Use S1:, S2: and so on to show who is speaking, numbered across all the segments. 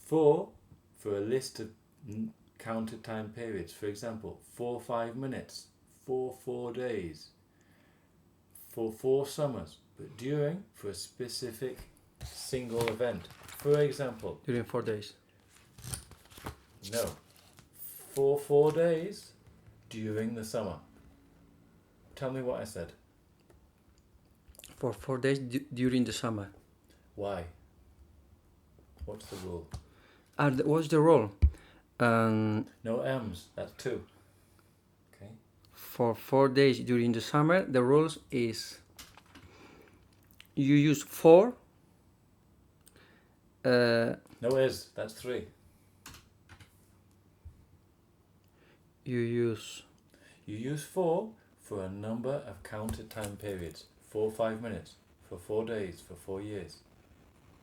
S1: For a list of counted time periods. For example, for 5 minutes, for 4 days, for 4 summers. But during, for a specific single event. For example,
S2: During 4 days.
S1: no. For 4 days during the summer. Tell me what I said.
S2: For 4 days during the summer.
S1: Why? What's the rule?
S2: What's the rule?
S1: No M's, that's 2. Okay.
S2: For 4 days during the summer, the rules is you use for.
S1: No is, that's 3.
S2: You use
S1: for a number of counted time periods. 4 5 minutes, for 4 days, for 4 years.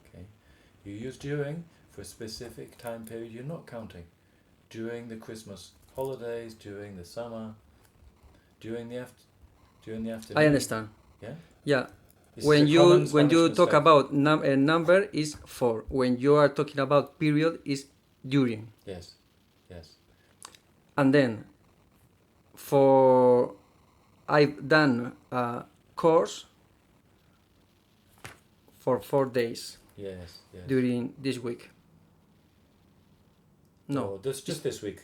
S1: Okay. You use during for a specific time period you're not counting. During the Christmas holidays, during the summer, during the afternoon.
S2: I understand.
S1: Yeah?
S2: Yeah.
S1: This
S2: When
S1: is a common
S2: you
S1: Spanish
S2: talk
S1: mistake.
S2: about a number is for. When you are talking about period is during.
S1: Yes. Yes.
S2: And then I've done a course for 4 days
S1: Yes. Yes.
S2: during this week. No,
S1: just this week.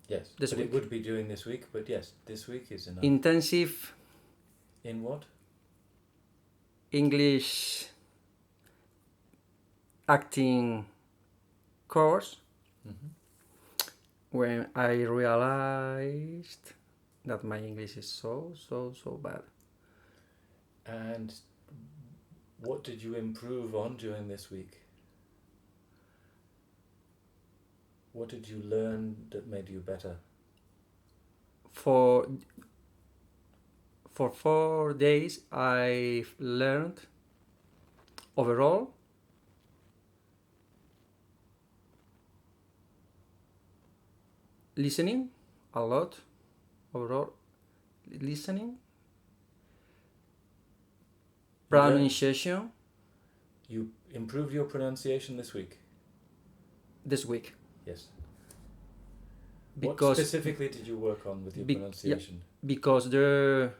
S1: Yes.
S2: This
S1: but
S2: week.
S1: it would be during this week, but yes, this week is enough.
S2: intensive
S1: In what?
S2: English acting course.
S1: Mm-hmm.
S2: When I realized that my English is so bad.
S1: And what did you improve on during this week? What did you learn that made you better?
S2: For 4 days, I've learned overall listening a lot. Overall listening, pronunciation
S1: You improved your pronunciation this week?
S2: this week.
S1: Yes.
S2: Because
S1: what specifically did you work on with your pronunciation?
S2: Because there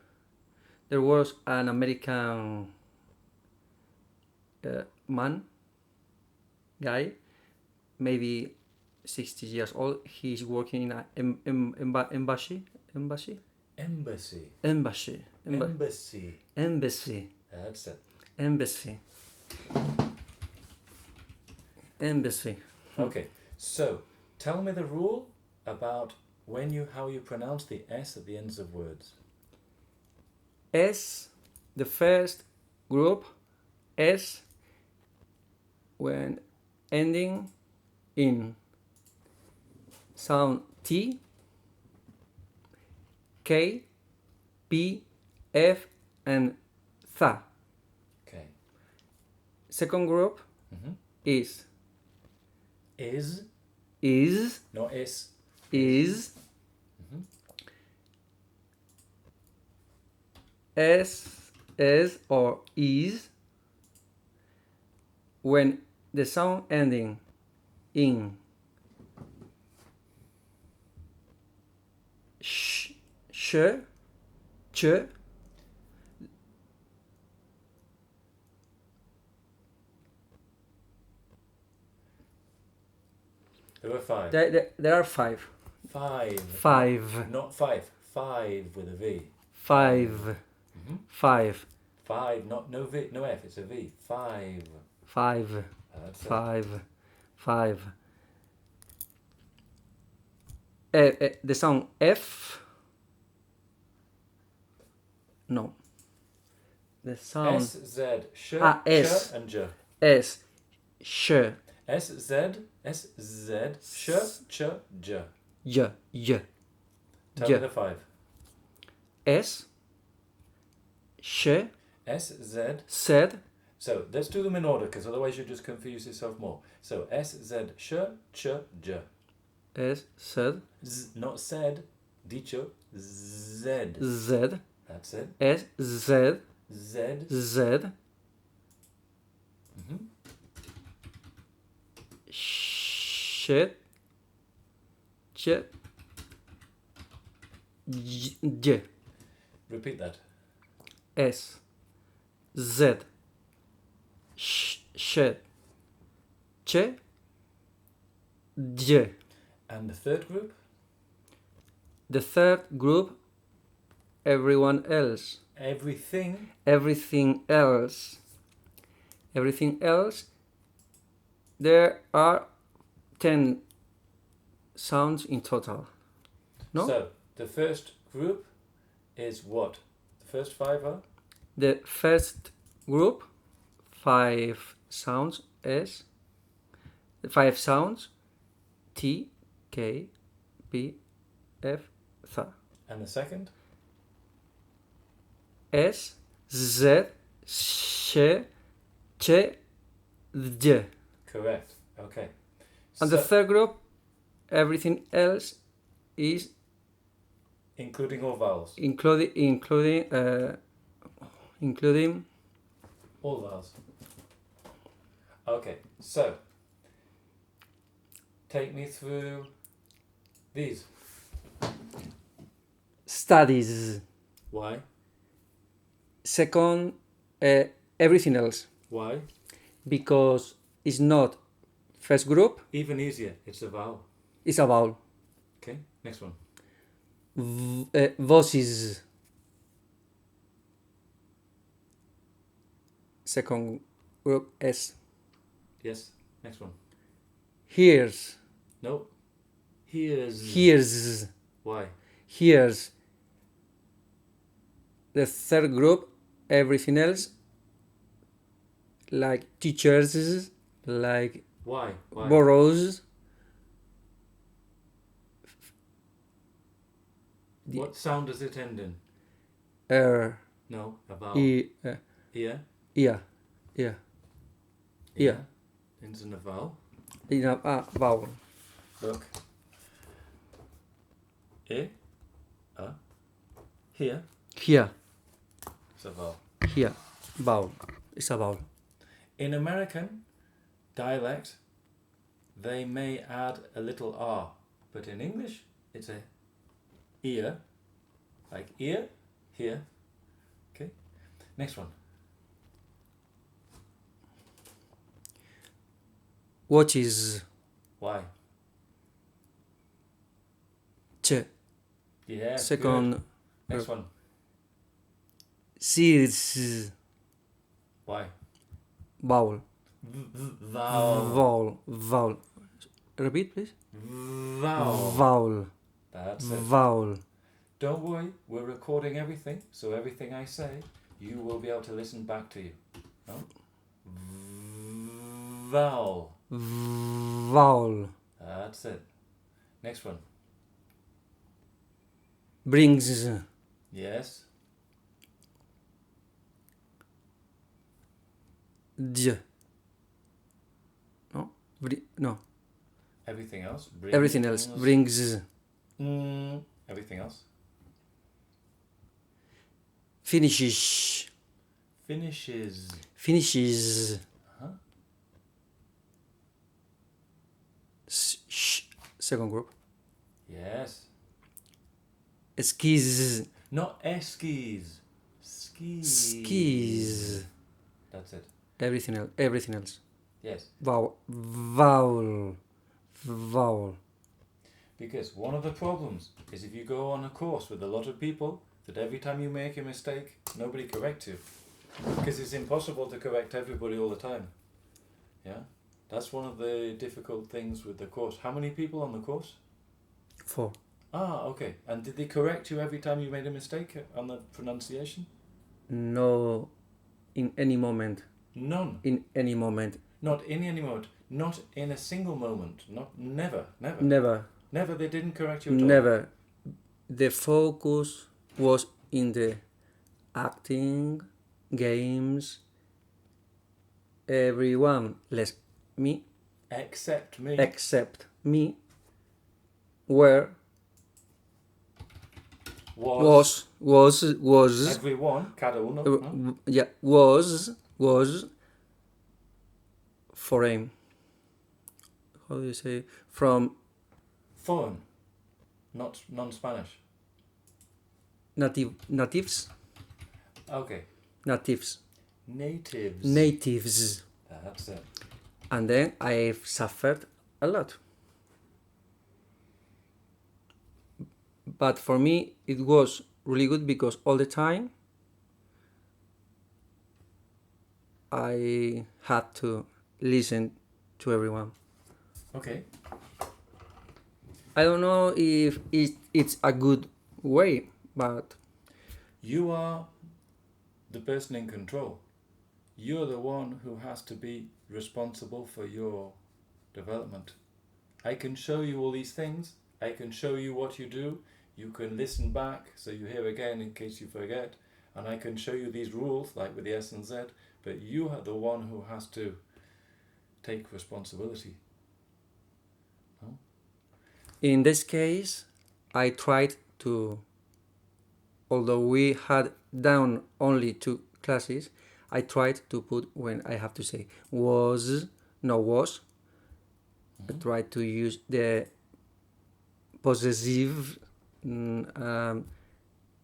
S2: was an American guy, maybe 60 years old. He's working in an embassy.
S1: That's it.
S2: Embassy.
S1: Okay, so tell me the rule about how you pronounce the S at the ends of words.
S2: S, the first group, S, when ending in sound T, K, P, F, and Th.
S1: Okay.
S2: Second group
S1: Mm-hmm.
S2: is
S1: not is.
S2: Mm-hmm. S or is when the sound ending in sh, ch,
S1: There were 5.
S2: there are 5.
S1: 5.
S2: 5.
S1: Not 5. 5 with a V.
S2: 5.
S1: Mm-hmm.
S2: 5.
S1: 5. No V. No F. It's a V. 5.
S2: 5.
S1: That's
S2: 5. 5. The sound F. No. The sound
S1: S, Z, sh,
S2: S.
S1: ch, and j.
S2: S. Sh.
S1: S, Z, sh, ch, j.
S2: J.
S1: Tell
S2: J.
S1: me the 5.
S2: S. Sh.
S1: S, Z.
S2: Z.
S1: So let's do them in order, because otherwise you just confuse yourself more. So S, Z, sh, ch, j.
S2: S. Z.
S1: Not said. Dicho. Z.
S2: Z.
S1: That's it.
S2: S. Z.
S1: Z.
S2: Z.
S1: Mm-hmm.
S2: sh, ch, j,
S1: Repeat that.
S2: s, z, sh, ch, j.
S1: And the third group?
S2: The third group, everyone else.
S1: Everything.
S2: Everything else. Everything else. There are 10 sounds in total. No?
S1: So, the first group is what? The first 5 are?
S2: The first group, 5 sounds is 5 sounds T, K, P, F, th.
S1: And the second?
S2: S, Z, sh, ch, j.
S1: Correct. Okay.
S2: And the third group, everything else is
S1: including all vowels.
S2: including
S1: All vowels. Okay, so take me through these.
S2: studies.
S1: Why?
S2: Second, everything else,
S1: Why?
S2: because it's not first group,
S1: Even easier, it's a vowel.
S2: it's a vowel.
S1: Okay, next one.
S2: Voices. Second group S.
S1: Yes, next one.
S2: Hears.
S1: No. Here's.
S2: Hears.
S1: Why?
S2: Hears. The third group, everything else, like teachers, like
S1: Why? Why?
S2: borrows.
S1: What sound does it end in?
S2: No,
S1: a vowel.
S2: Ear.
S1: Ear. Ends in a vowel.
S2: In a vowel.
S1: Look. E. Here.
S2: Here.
S1: It's a vowel.
S2: Here. Vowel. It's a vowel.
S1: In American dialect, they may add a little R, but in English, it's a ear, like ear, here. Okay. Next one.
S2: Watches.
S1: Why?
S2: Ch.
S1: Yeah.
S2: Second.
S1: Good. Next one.
S2: Sees.
S1: Why?
S2: Vowel.
S1: Vowel.
S2: Vowel. Repeat, please.
S1: Vowel.
S2: Vowel.
S1: That's it.
S2: Vowel.
S1: Don't worry, we're recording everything, so everything I say, you will be able to listen back to you. No? Vowel.
S2: Vowel.
S1: That's it. Next one.
S2: Brings.
S1: Yes.
S2: J. No? No.
S1: Everything else.
S2: Everything else. Brings.
S1: Everything else.
S2: Finishes.
S1: Finishes.
S2: Finishes.
S1: Uh-huh.
S2: Second group.
S1: Yes.
S2: Skis.
S1: Not skis. Skis.
S2: Skis.
S1: That's it.
S2: Everything else. Everything else.
S1: Yes.
S2: Vowel. Vowel. Vowel.
S1: Because one of the problems is if you go on a course with a lot of people, that every time you make a mistake, nobody corrects you. Because it's impossible to correct everybody all the time. Yeah? That's one of the difficult things with the course. How many people on the course?
S2: 4.
S1: Ah, okay. And did they correct you every time you made a mistake on the pronunciation?
S2: No, in any moment.
S1: None.
S2: In any moment.
S1: Not in any moment. Not in a single moment. Never.
S2: Never.
S1: Never, they didn't correct you at all.
S2: Never. The focus was in the acting, games, everyone, less me,
S1: Except me.
S2: except me, were, was,
S1: Everyone. Cada uno. No?
S2: yeah, was foreign. how do you say, from
S1: Foreign, not non-Spanish.
S2: natives,
S1: Okay.
S2: natives,
S1: Natives. That's it.
S2: and then I've suffered a lot. But for me, it was really good because all the time I had to listen to everyone.
S1: Okay.
S2: I don't know if it's a good way, but
S1: You are the person in control. You're the one who has to be responsible for your development. I can show you all these things. I can show you what you do. You can listen back so you hear again in case you forget. And I can show you these rules like with the S and Z. But you are the one who has to take responsibility. No?
S2: in this case, I tried to, although we had down only 2 classes, I tried to put when I have to say was, no was. I tried to use the possessive.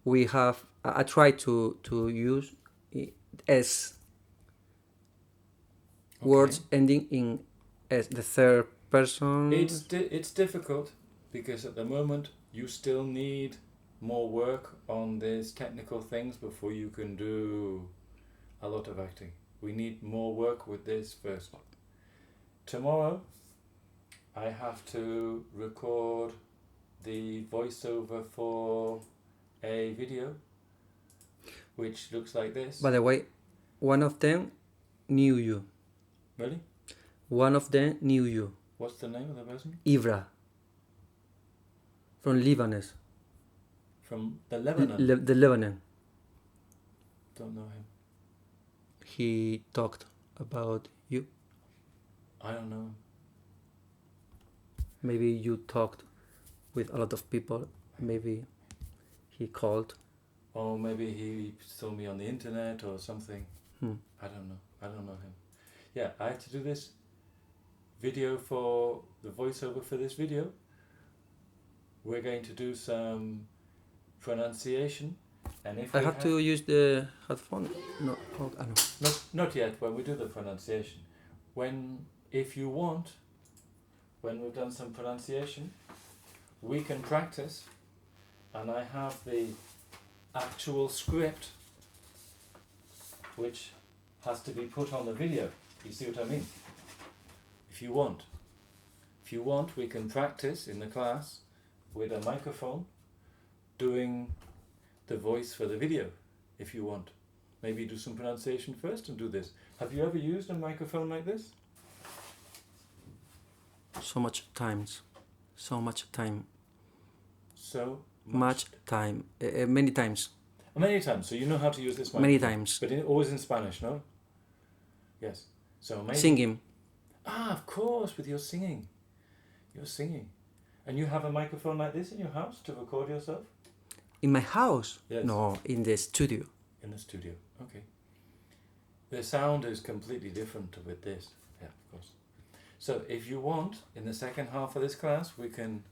S2: We have, I tried to use S.
S1: Okay.
S2: Words ending in S, the third person.
S1: It's difficult because at the moment you still need more work on these technical things before you can do a lot of acting. We need more work with this first. Tomorrow I have to record the voiceover for a video which looks like this.
S2: By the way, one of them knew you.
S1: Really?
S2: One of them knew you.
S1: What's the name of the person?
S2: Ivra. From Lebanon.
S1: From the Lebanon?
S2: The Lebanon.
S1: Don't know him.
S2: He talked about you.
S1: I don't know him.
S2: Maybe you talked with a lot of people. Maybe he called.
S1: Or maybe he saw me on the internet or something. I don't know. I don't know him. Yeah, I have to do this video for the voiceover for this video. We're going to do some pronunciation, and if
S2: I have to use the headphone. No, oh, I know.
S1: not yet. When we do the pronunciation, if you want, when we've done some pronunciation, we can practice, and I have the actual script, which has to be put on the video. You see what I mean? If you want, we can practice in the class with a microphone doing the voice for the video, if you want. Maybe do some pronunciation first and do this. Have you ever used a microphone like this?
S2: So much time. Many times.
S1: Many times, so you know how to use this microphone.
S2: Many times.
S1: But always in Spanish, no? Yes. So maybe...
S2: Singing.
S1: Ah, of course, with your singing. You're singing. And you have a microphone like this in your house to record yourself?
S2: In my house?
S1: Yes.
S2: No, in the studio.
S1: In the studio, okay. The sound is completely different with this. Yeah, of course. So if you want, in the second half of this class, we can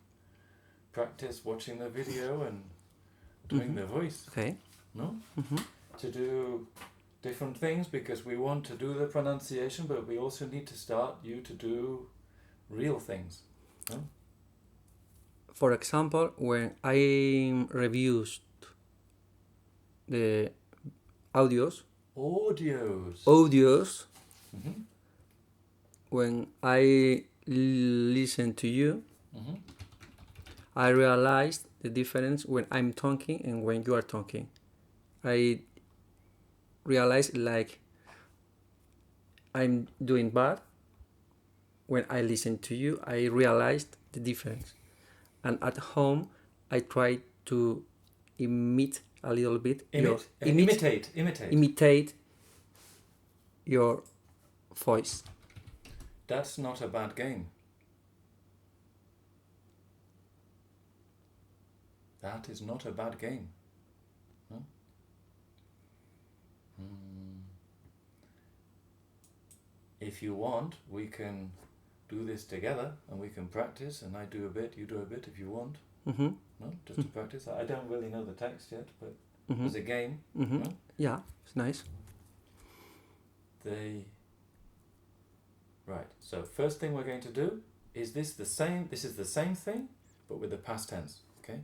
S1: practice watching the video and doing the voice.
S2: Okay.
S1: No? To do different things, because we want to do the pronunciation, but we also need to start you to do real things. No?
S2: For example, when I reviewed the audios, when I listen to you, I realized the difference when I'm talking and when you are talking. I realized like I'm doing bad. When I listen to you, I realized the difference. And at home, I try to imitate a little bit. Imitate your voice.
S1: That's not a bad game. That is not a bad game. No? If you want, we can do this together and we can practice, and I do a bit, you do a bit if you want.
S2: Mm-hmm.
S1: No? Just to practice. I don't really know the text yet, but
S2: Mm-hmm.
S1: as a game,
S2: Mm-hmm.
S1: no?
S2: Yeah, it's nice.
S1: Right, so first thing we're going to do is this is the same thing, but with the past tense, okay?